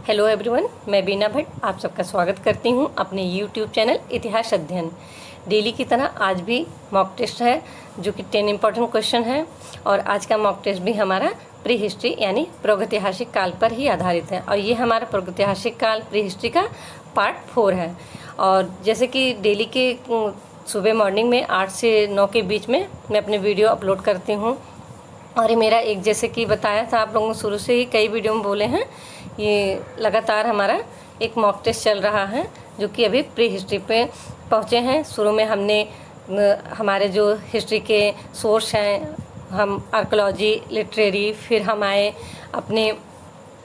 Hello everyone, मैं बीना भट्ट आप सबका स्वागत करती हूं अपने यूट्यूब चैनल इतिहास अध्ययन। डेली की तरह आज भी मॉक टेस्ट है जो कि 10 इम्पॉर्टेंट क्वेश्चन है। और आज का मॉक टेस्ट भी हमारा प्री हिस्ट्री यानी प्रागैतिहासिक काल पर ही आधारित है। और ये हमारा प्रागैतिहासिक काल प्री हिस्ट्री का पार्ट 4 है। और जैसे कि डेली के सुबह मॉर्निंग में 8 से 9 के बीच में मैं अपने वीडियो अपलोड करती हूँ। और ये मेरा एक जैसे कि बताया था आप लोगों को शुरू से ही कई वीडियो में बोले हैं, ये लगातार हमारा एक मॉक टेस्ट चल रहा है जो कि अभी प्री हिस्ट्री पे पहुँचे हैं। शुरू में हमने हमारे जो हिस्ट्री के सोर्स हैं, हम आर्कोलॉजी, लिटरेरी, फिर हम आए अपने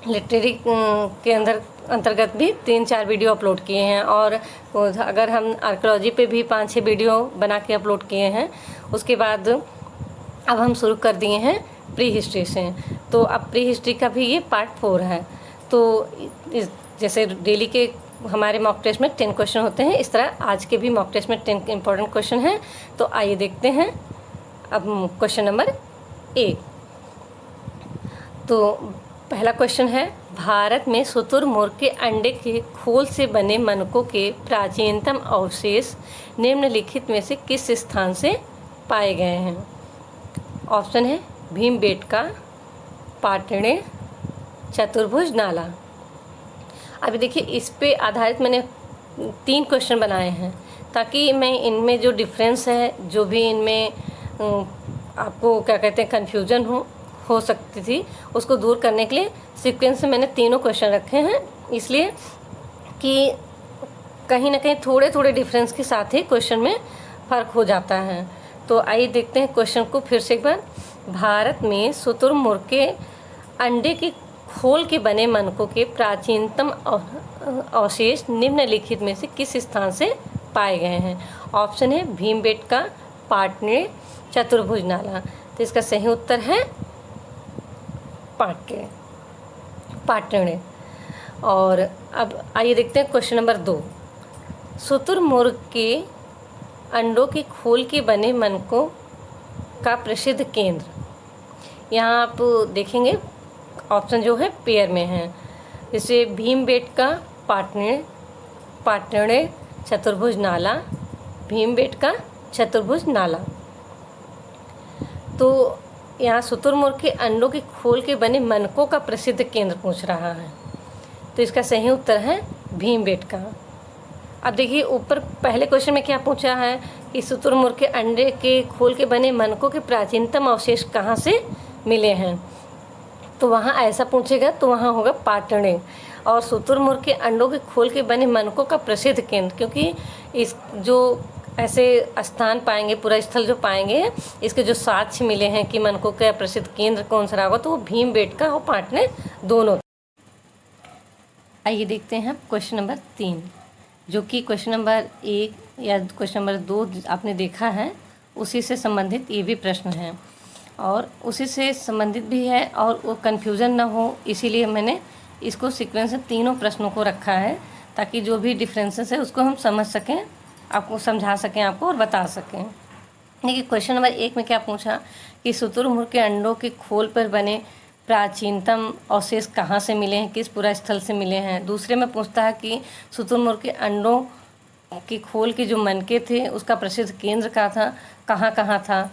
लिटरेरी के अंतर्गत भी 3-4 वीडियो अपलोड किए हैं। और अगर हम आर्कोलॉजी पे भी 5-6 वीडियो बना के अपलोड किए हैं। उसके बाद अब हम शुरू कर दिए हैं प्री हिस्ट्री से। तो अब प्री हिस्ट्री का भी ये पार्ट 4 है। तो जैसे डेली के हमारे मॉक टेस्ट में 10 क्वेश्चन होते हैं, इस तरह आज के भी मॉक टेस्ट में 10 इम्पोर्टेंट क्वेश्चन हैं। तो आइए देखते हैं अब क्वेश्चन नंबर 1। तो पहला क्वेश्चन है, भारत में शुतुरमुर्ग के अंडे के खोल से बने मनकों के प्राचीनतम अवशेष निम्नलिखित में से किस स्थान से पाए गए हैं? ऑप्शन है भीमबेटका, पाटने, चतुर्भुज नाला। अभी देखिए, इस पे आधारित मैंने 3 क्वेश्चन बनाए हैं ताकि मैं इनमें जो डिफरेंस है, जो भी इनमें आपको क्या कहते हैं कन्फ्यूजन हो सकती थी, उसको दूर करने के लिए सीक्वेंस में मैंने तीनों क्वेश्चन रखे हैं। इसलिए कि कहीं ना कहीं थोड़े थोड़े डिफरेंस के साथ ही क्वेश्चन में फ़र्क हो जाता है। तो आइए देखते हैं क्वेश्चन को फिर से एक बार। भारत में शुतुरमुर्ग के अंडे के खोल के बने मनकों के प्राचीनतम अवशेष निम्नलिखित में से किस स्थान से पाए गए हैं? ऑप्शन है भीमबेटका, पाटने, चतुर्भुज नाला। तो इसका सही उत्तर है पाटने। और अब आइए देखते हैं क्वेश्चन नंबर 2। शुतुरमुर्ग के अंडों के खोल के बने मनकों का प्रसिद्ध केंद्र। यहाँ आप देखेंगे ऑप्शन जो है पेयर में है, जैसे भीमबेटका, पाटने, चतुर्भुज नाला, भीमबेटका, चतुर्भुज नाला। तो यहाँ शुतुरमुर्ग के अंडों के खोल के बने मनकों का प्रसिद्ध केंद्र पूछ रहा है। तो इसका सही उत्तर है भीमबेटका। अब देखिए, ऊपर पहले क्वेश्चन में क्या पूछा है कि शुतुरमुर्ग के अंडे के खोल के बने मनकों के प्राचीनतम अवशेष कहाँ से मिले हैं। तो वहाँ ऐसा पूछेगा तो वहाँ होगा पाटने। और शुतुरमुर्ग के अंडों के खोल के बने मनकों का प्रसिद्ध केंद्र, क्योंकि इस जो ऐसे स्थान पाएंगे, पूरा स्थल जो पाएंगे, इसके जो साक्ष्य मिले हैं कि मनकों का प्रसिद्ध केंद्र कौन सा होगा, तो वो भीमबेटका और पाटने दोनों। आइए देखते हैं क्वेश्चन नंबर 3, जो कि क्वेश्चन नंबर 1 या क्वेश्चन नंबर 2 आपने देखा है, उसी से संबंधित ये भी प्रश्न है और उसी से संबंधित भी है और वो कन्फ्यूज़न ना हो, इसीलिए मैंने इसको सीक्वेंस में तीनों प्रश्नों को रखा है ताकि जो भी डिफरेंसेस है उसको हम समझ सकें, आपको समझा सकें आपको और बता सकें। देखिए, क्वेश्चन नंबर 1 में क्या पूछा कि शुतुरमुर्ग के अंडों के खोल पर बने प्राचीनतम अवशेष कहाँ से मिले हैं, किस पूरा स्थल से मिले हैं। दूसरे में पूछता है कि शुतुरमुर्ग के अंडों के खोल के जो मनके थे उसका प्रसिद्ध केंद्र कहाँ था।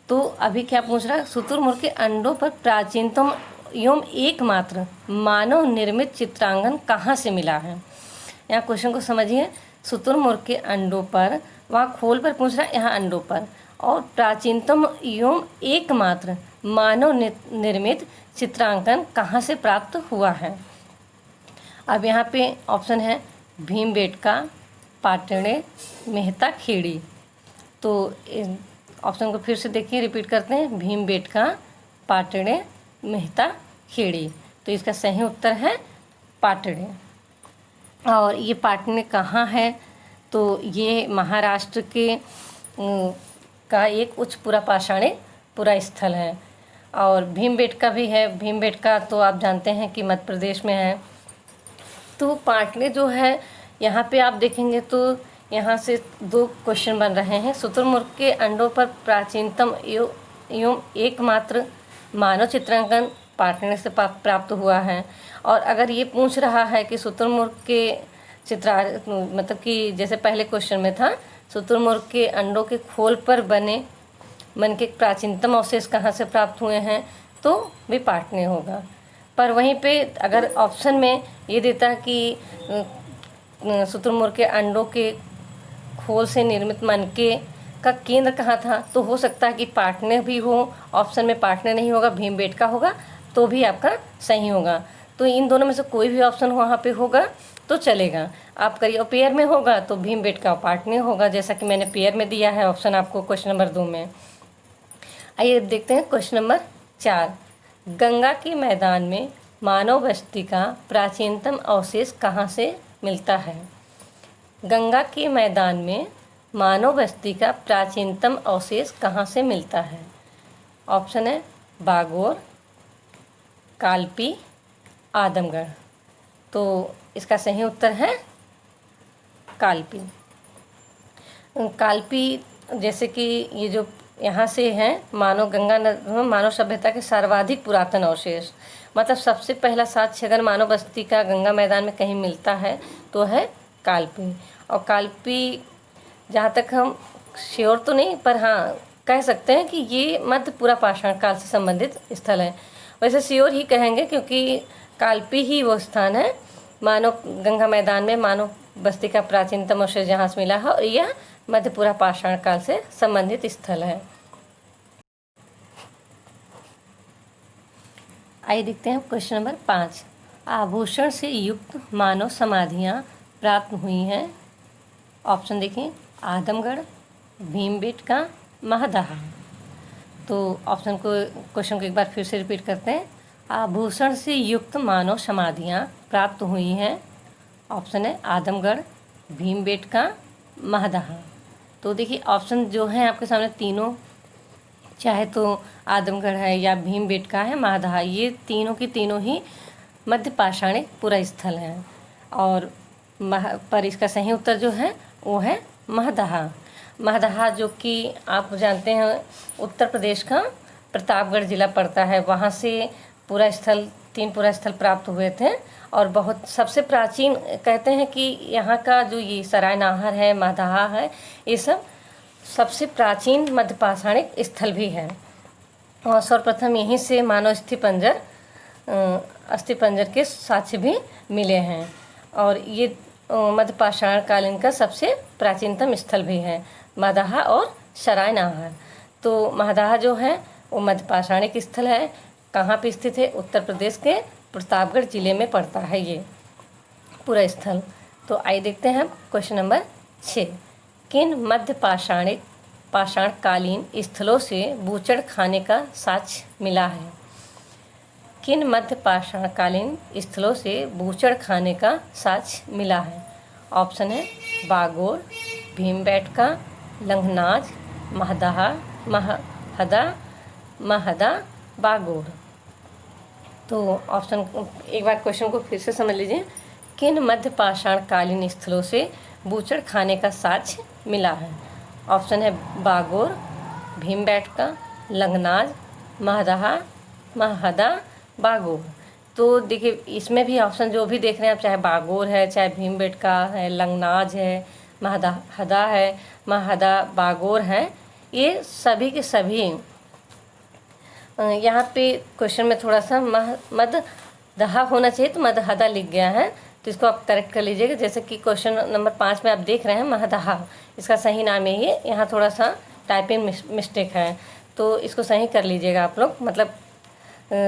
तो अभी क्या पूछ रहा है, शुतुरमुर्ग के अंडों पर प्राचीनतम एवं एकमात्र मानव निर्मित चित्रांकन कहाँ से मिला है। यहाँ क्वेश्चन को समझिए, शुतुरमुर्ग के अंडों पर, वहाँ खोल पर पूछ रहा है, यहाँ अंडों पर, और प्राचीनतम एवं एकमात्र मानव निर्मित चित्रांकन कहाँ से प्राप्त हुआ है। अब यहाँ पे ऑप्शन है भीमबेटका, पाटने, मेहता खेड़ी। तो ऑप्शन को फिर से देखिए, रिपीट करते हैं, भीमबेटका, पाटने, मेहता खेड़ी। तो इसका सही उत्तर है पाटने। और ये पाटने कहाँ है, तो ये महाराष्ट्र के का एक उच्च पुरापाषाणी पुरा स्थल है। और भीमबेटका भी है, भीमबेटका तो आप जानते हैं कि मध्य प्रदेश में है। तो पाटने जो है, यहाँ पे आप देखेंगे तो यहाँ से 2 क्वेश्चन बन रहे हैं। शुतुरमुर्ग के अंडों पर प्राचीनतम एवं एकमात्र मानव चित्रांकन पाटने से प्राप्त हुआ है। और अगर ये पूछ रहा है कि शुतुरमुर्ग के मतलब कि जैसे पहले क्वेश्चन में था, शुतुरमुर्ग के अंडों के खोल पर बने मन के प्राचीनतम अवशेष कहाँ से प्राप्त हुए हैं, तो भी पाटने होगा। पर वहीं पे अगर ऑप्शन में ये देता कि शुतुरमुर्ग के अंडों के खोल से निर्मित मनके का केंद्र कहाँ था, तो हो सकता है कि पाटने भी हो, ऑप्शन में पाटने नहीं होगा, भीमबेटका होगा, तो भी आपका सही होगा। तो इन दोनों में से कोई भी ऑप्शन वहाँ पे होगा तो चलेगा। आप करिए, और पेयर में होगा तो भीमबेटका पाटने होगा, जैसा कि मैंने पेयर में दिया है ऑप्शन आपको क्वेश्चन नंबर 2 में। आइए देखते हैं क्वेश्चन नंबर 4। गंगा के मैदान में मानव बस्ती का प्राचीनतम अवशेष कहाँ से मिलता है? गंगा के मैदान में मानव बस्ती का प्राचीनतम अवशेष कहाँ से मिलता है? ऑप्शन है बागोर, कालपी, आदमगढ़। तो इसका सही उत्तर है कालपी। कालपी जैसे कि ये जो यहाँ से है मानव सभ्यता के सर्वाधिक पुरातन अवशेष, मतलब सबसे पहला साक्ष्य अगर मानव बस्ती का गंगा मैदान में कहीं मिलता है तो है कालपी। और कालपी जहाँ तक हम श्योर तो नहीं, पर हाँ कह सकते हैं कि ये मध्य पूरा पाषाण काल से संबंधित स्थल है। वैसे श्योर ही कहेंगे क्योंकि कालपी ही वो स्थान है मानव गंगा मैदान में मानव बस्ती का प्राचीनतम अवशेष जहाँ से मिला है, और यह मध्यपूरा पाषाण काल से संबंधित स्थल है। आइए देखते हैं क्वेश्चन नंबर 5। आभूषण से युक्त मानव समाधियाँ प्राप्त हुई हैं। ऑप्शन देखिए आदमगढ़, भीमबेटका, महदाहा। तो ऑप्शन को क्वेश्चन को एक बार फिर से रिपीट करते हैं। आभूषण से युक्त मानव समाधियाँ प्राप्त हुई हैं। ऑप्शन है आदमगढ़, भीमबेटका, महदाहा। तो देखिए ऑप्शन जो हैं आपके सामने तीनों, चाहे तो आदमगढ़ है या भीमबेटका है, महदाहा, ये तीनों की तीनों ही मध्य पाषाणिक पुरा स्थल हैं। और पर इसका सही उत्तर जो है वो है महदाहा। महदाहा जो कि आप जानते हैं उत्तर प्रदेश का प्रतापगढ़ जिला पड़ता है, वहाँ से पूरा स्थल 3 पूरा स्थल प्राप्त हुए थे। और बहुत सबसे प्राचीन कहते हैं कि यहाँ का जो ये सराय नाहर है, महदाहा है, ये सब सबसे प्राचीन मध्य पाषाणिक स्थल भी है। और सर्वप्रथम यहीं से मानव अस्थिपंजर के साक्ष्य भी मिले हैं। और ये मध्य पाषाण कालीन का सबसे प्राचीनतम स्थल भी है, महदाहा और सराय नाहर। तो महदाहा जो है वो मध्य पाषाणिक स्थल है। कहाँ पे स्थित है? उत्तर प्रदेश के प्रतापगढ़ जिले में पड़ता है ये पूरा स्थल। तो आइए देखते हैं क्वेश्चन नंबर 6। किन मध्य पाषाणकालीन स्थलों से बूचड़ खाने का साक्ष्य मिला है? किन मध्य पाषाणकालीन स्थलों से बूचड़ खाने का साक्ष्य मिला है? ऑप्शन है बागोर, भीमबेटका, लंघनाज, महदा, बागोर। तो ऑप्शन एक बार क्वेश्चन को फिर से समझ लीजिए। किन मध्य पाषाणकालीन स्थलों से बूचड़ खाने का साक्ष्य मिला है? ऑप्शन है बागोर, भीमबेटका, लंघनाज, महदा, बागोर। तो देखिए इसमें भी ऑप्शन जो भी देख रहे हैं आप, चाहे बागोर है, चाहे भीमबेटका है, लंघनाज है, महदा है, बागोर है, ये सभी के सभी यहाँ पे क्वेश्चन में थोड़ा सा मदहा होना चाहिए, तो मदहदा लिख गया है, तो इसको आप करेक्ट कर लीजिएगा। जैसे कि क्वेश्चन नंबर 5 में आप देख रहे हैं महदहा, इसका सही नाम है ये, यहाँ थोड़ा सा टाइपिंग मिस्टेक है, तो इसको सही कर लीजिएगा आप लोग, मतलब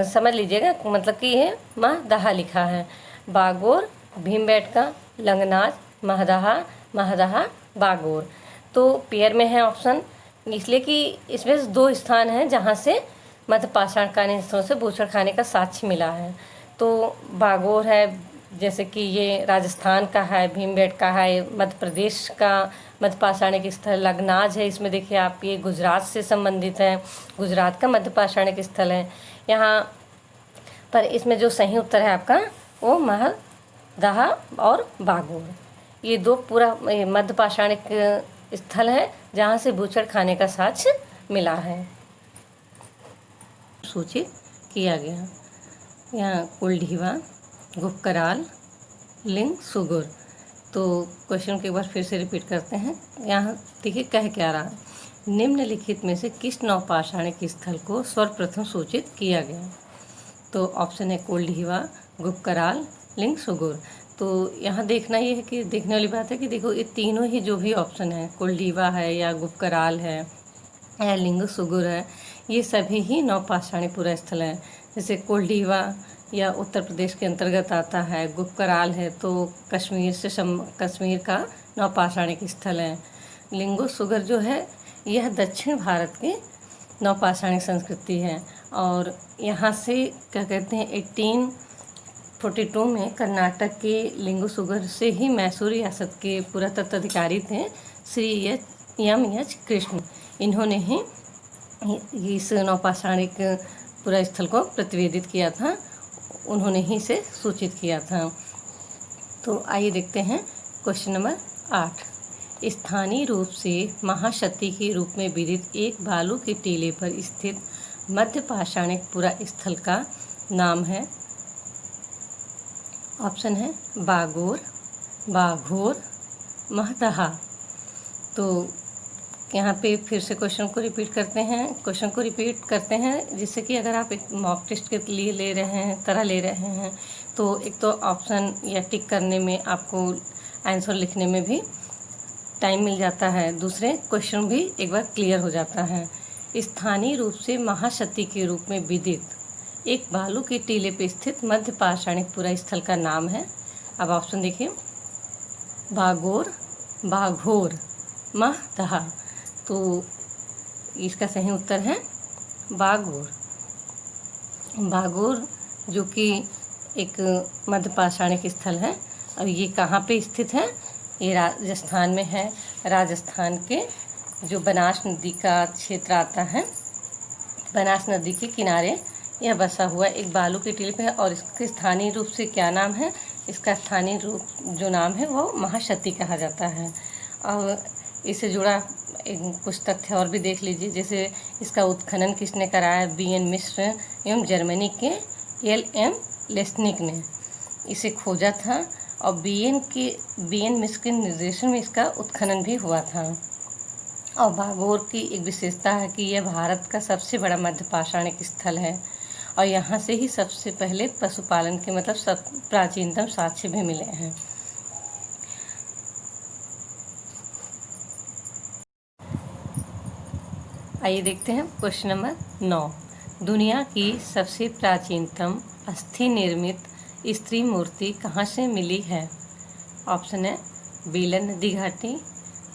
समझ लीजिएगा, मतलब कि ये महदहा लिखा है। बागोर, भीमबेटका, लंघनाज, महदहा, बागोर। तो पेयर में है ऑप्शन, इसलिए कि इसमें 2 स्थान हैं जहाँ से मध्य पाषाणकालीन स्थलों से बूचड़ खाने का साक्ष्य मिला है। तो बागोर है, जैसे कि ये राजस्थान का है, भीमबेटका है मध्य प्रदेश का मध्य पाषाणिक स्थल, लंघनाज है, इसमें देखिए आप ये गुजरात से संबंधित है, गुजरात का मध्य पाषाणिक स्थल है यहाँ पर। इसमें जो सही उत्तर है आपका वो महदहा और बागोर, ये 2 पूरा मध्य पाषाणिक स्थल है जहाँ से बूचड़ खाने का साक्ष्य मिला है, सूचित किया गया। यहाँ कुलढीवा, गुपकराल, लिंग, सुगुर। तो क्वेश्चन के बाद फिर से रिपीट करते हैं। यहाँ देखिए कह क्या रहा है, निम्नलिखित में से किस नवपाषाणिक स्थल को सर्वप्रथम सूचित किया गया। तो ऑप्शन है कुलढीवा, गुपकराल, लिंग, सुगुर। तो यहाँ देखना ये है कि देखने वाली बात है कि देखो ये तीनों ही जो भी ऑप्शन है, कुलढीवा है या गुपकराल है या लिंग सुगुर है, ये सभी ही नवपाषाणिक पुरा स्थल है। जैसे कुलढीवा या उत्तर प्रदेश के अंतर्गत आता है, गुपकराल है तो कश्मीर का नवपाषाणिक स्थल है। लिंगो सुगर जो है यह दक्षिण भारत की नवपाषाणिक संस्कृति है। और यहाँ से क्या कहते हैं 1842 में कर्नाटक के लिंगो सुगर से ही मैसूर रियासत के पुरातत्व अधिकारी थे श्री एच कृष्ण। इन्होंने ही इस नवपाषाणिक पुरा स्थल को प्रतिवेदित किया था, उन्होंने ही इसे सूचित किया था। तो आइए देखते हैं क्वेश्चन नंबर 8। स्थानीय रूप से महाशक्ति के रूप में विदित एक बालू के टीले पर स्थित मध्य पाषाणिक पुरा स्थल का नाम है। ऑप्शन है बागोर, बाघोर, महदहा। तो यहाँ पे फिर से क्वेश्चन को रिपीट करते हैं जिससे कि अगर आप एक मॉक टेस्ट के लिए ले रहे हैं तो एक तो ऑप्शन या टिक करने में आपको आंसर लिखने में भी टाइम मिल जाता है, दूसरे क्वेश्चन भी एक बार क्लियर हो जाता है। स्थानीय रूप से महाशक्ति के रूप में विदित एक बालू के टीले पर स्थित मध्य पाषाणिक पुरा स्थल का नाम है। अब ऑप्शन देखिए, बागोर, बाघोर, महदहा। तो इसका सही उत्तर है बागोर। बागोर जो कि एक मध्य पाषाणिक स्थल है। और ये कहाँ पे स्थित है? ये राजस्थान में है। राजस्थान के जो बनास नदी का क्षेत्र आता है, बनास नदी के किनारे यह बसा हुआ एक बालू के टीले पे है। और इसके स्थानीय रूप से क्या नाम है? इसका स्थानीय रूप जो नाम है वो महाशक्ति कहा जाता है। और इससे जुड़ा कुछ तथ्य और भी देख लीजिए। जैसे इसका उत्खनन किसने कराया? BN मिश्र एवं जर्मनी के LM लेस्निक ने इसे खोजा था। और BN मिश्र के निर्देशन में इसका उत्खनन भी हुआ था। और बागोर की एक विशेषता है कि यह भारत का सबसे बड़ा मध्य पाषाणिक स्थल है। और यहाँ से ही सबसे पहले पशुपालन के प्राचीनतम साक्ष्य भी मिले हैं। आइए देखते हैं क्वेश्चन नंबर 9। दुनिया की सबसे प्राचीनतम अस्थि निर्मित स्त्री मूर्ति कहाँ से मिली है? ऑप्शन है बेलन नदी घाटी,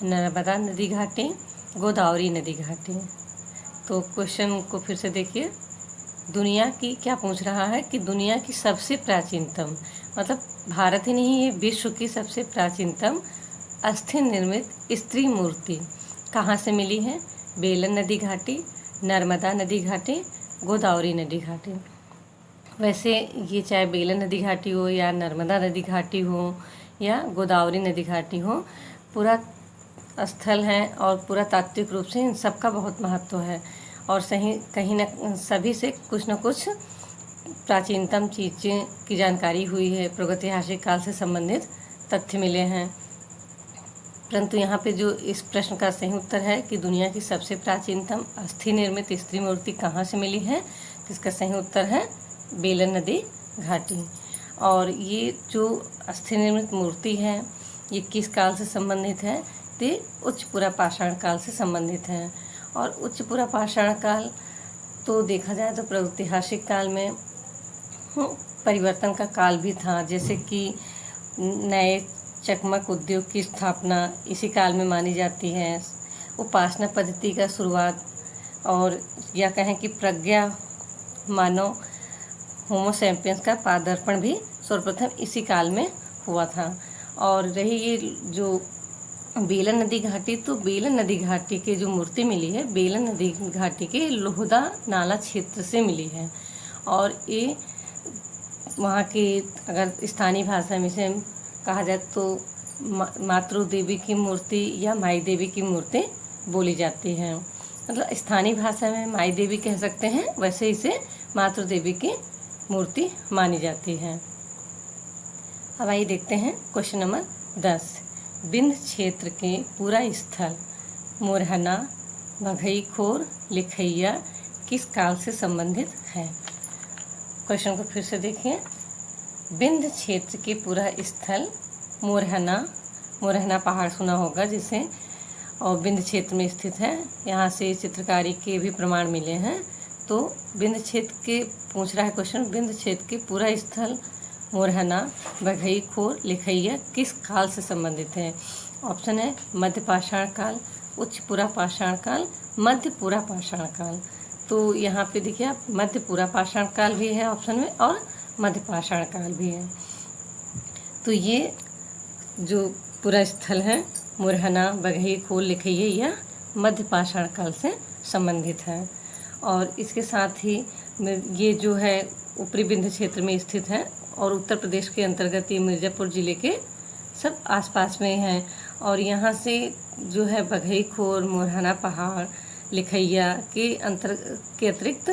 नर्मदा नदी घाटी, गोदावरी नदी घाटी। तो क्वेश्चन को फिर से देखिए। दुनिया की क्या पूछ रहा है कि दुनिया की सबसे प्राचीनतम, मतलब भारत ही नहीं, ये विश्व की सबसे प्राचीनतम अस्थि निर्मित स्त्री मूर्ति कहाँ से मिली है? बेलन नदी घाटी, नर्मदा नदी घाटी, गोदावरी नदी घाटी। वैसे ये चाहे बेलन नदी घाटी हो या नर्मदा नदी घाटी हो या गोदावरी नदी घाटी हो, पूरा स्थल है और पूरा तात्विक रूप से इन सब का बहुत महत्व है। और कहीं न सभी से कुछ न कुछ प्राचीनतम चीज़ें की जानकारी हुई है, प्रागैतिहासिक काल से संबंधित तथ्य मिले हैं। परंतु यहाँ पे जो इस प्रश्न का सही उत्तर है कि दुनिया की सबसे प्राचीनतम अस्थि निर्मित स्त्री मूर्ति कहाँ से मिली है, तो इसका सही उत्तर है बेलन नदी घाटी। और ये जो अस्थि निर्मित मूर्ति है ये किस काल से संबंधित है? तो उच्च पुरा पाषाण काल से संबंधित है। और उच्च पुरा पाषाण काल तो देखा जाए तो प्रागैतिहासिक काल में परिवर्तन का काल भी था। जैसे कि नए चकमक उद्योग की स्थापना इसी काल में मानी जाती है। उपासना पद्धति का शुरुआत और या कहें कि प्रज्ञा मानव होमो सैपियंस का पादार्पण भी सर्वप्रथम इसी काल में हुआ था। और रही ये जो बेलन नदी घाटी, तो बेलन नदी घाटी के जो मूर्ति मिली है बेलन नदी घाटी के लोहदा नाला क्षेत्र से मिली है। और ये वहाँ के अगर स्थानीय भाषा में से कहा जाए तो मातृ देवी की मूर्ति या माई देवी की मूर्ति बोली जाती है। मतलब स्थानीय भाषा में माई देवी कह सकते हैं, वैसे इसे मातृ देवी की मूर्ति मानी जाती है। अब आइए देखते हैं क्वेश्चन नंबर 10। विंध्य क्षेत्र के पूरा स्थल मोरहना, बघईखोर, लिखैया किस काल से संबंधित है? क्वेश्चन को फिर से देखिए। विंध्य क्षेत्र के पूरा स्थल मोरहना पहाड़ सुना होगा जिसे, और विंध्य क्षेत्र में स्थित है। यहाँ से चित्रकारी के भी प्रमाण मिले हैं। तो विंध्य क्षेत्र के पूछ रहा है क्वेश्चन, विंध्य क्षेत्र के पूरा स्थल मोरहना, बघईखोर, लिखैया किस काल से संबंधित है? ऑप्शन है मध्य पाषाण काल, उच्च पुरा पाषाण काल, मध्य पुरा पाषाण काल। तो यहाँ पे देखिए आप, मध्य पुरा पाषाण काल भी है ऑप्शन में और मध्य पाषाण काल भी है। तो ये जो पूरा स्थल है मोरहना, बघईखोर, लिखैया, यह मध्य पाषाण काल से संबंधित है। और इसके साथ ही ये जो है ऊपरी विंध्य क्षेत्र में स्थित है और उत्तर प्रदेश के अंतर्गत ये मिर्ज़ापुर ज़िले के सब आसपास में हैं। और यहाँ से जो है बघईखोर, मोरहना पहाड़, लिखैया के अतिरिक्त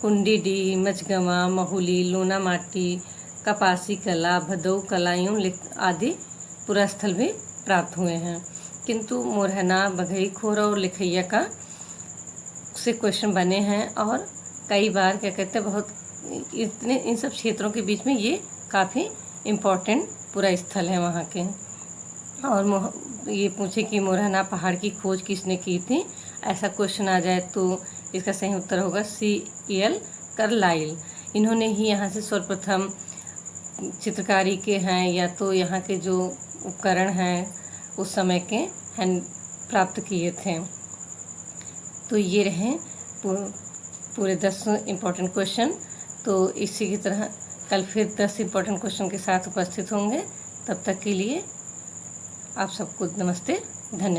कुंडीडीह, मचगवा, महुली, लोना माटी, कपासी कला, भदऊ कला एवं आदि पुरास्थल भी प्राप्त हुए हैं। किंतु मोरहना, बघईखोर और लिखैया का से क्वेश्चन बने हैं और कई बार क्या कहते हैं, बहुत इतने इन सब क्षेत्रों के बीच में ये काफ़ी इम्पोर्टेंट पूरा स्थल है वहाँ के। और ये पूछे कि मोरहना पहाड़ की खोज किसने की थी, ऐसा क्वेश्चन आ जाए तो इसका सही उत्तर होगा C.L. कार्लाइल। इन्होंने ही यहाँ से सर्वप्रथम चित्रकारी के हैं या तो यहाँ के जो उपकरण हैं उस समय के हैंड प्राप्त किए थे। तो ये रहे पूरे 10 इम्पोर्टेंट क्वेश्चन। तो इसी की तरह कल फिर 10 इम्पोर्टेंट क्वेश्चन के साथ उपस्थित होंगे। तब तक के लिए आप सबको नमस्ते, धन्यवाद।